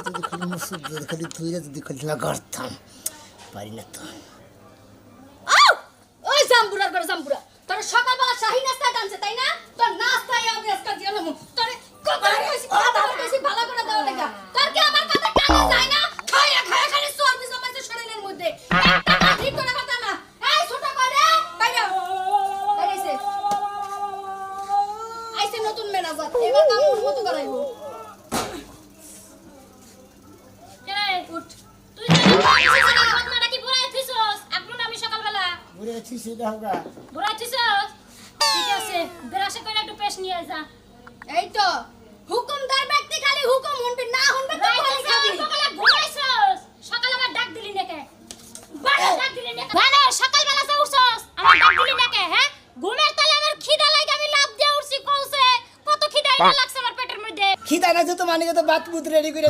যদি খালি মুসুর যদি খালি ধুইয়া যদি খালি না করতাম পারি না তো। ওই জাম্বুরার ঘরে জাম্বুরা তোর সকালবেলা শাহী নাস্তা টানছে তাই না? তোর নাস্তায় আমি আজকে দিলাম তোরে কতবার কইছি ভালো করে দাও লেগা। তোর কি আমার কথা কানে যায় না? খায়া খায়া খালি চর্বি জমাইছে শরীরের মধ্যে। একটা ঠিক করে কথা না। এই ছোট কই রে বাইরে বাইরেছে। আইছে নতুন ম্যানেজার এবার কাম মতো করাইবো। এই তো হুকুমদার ব্যক্তি খালি হুকুম শুনবে না শুনবে তো বলি খাবি। সকালে আমার ডাক দিলি নাকি? ডাক দিলি নাকি? মানে সকালবেলা যে উঠছস আমার ডাক দিলি নাকি? হ্যাঁ ঘুমের তলে আমার খিদা লাগে আমি লাফ দিয়ে উঠছি কইছে কত খিদা লাগছে আমার পেটের মধ্যে। খিদা না তো মানে তো বাত বুত রেডি করে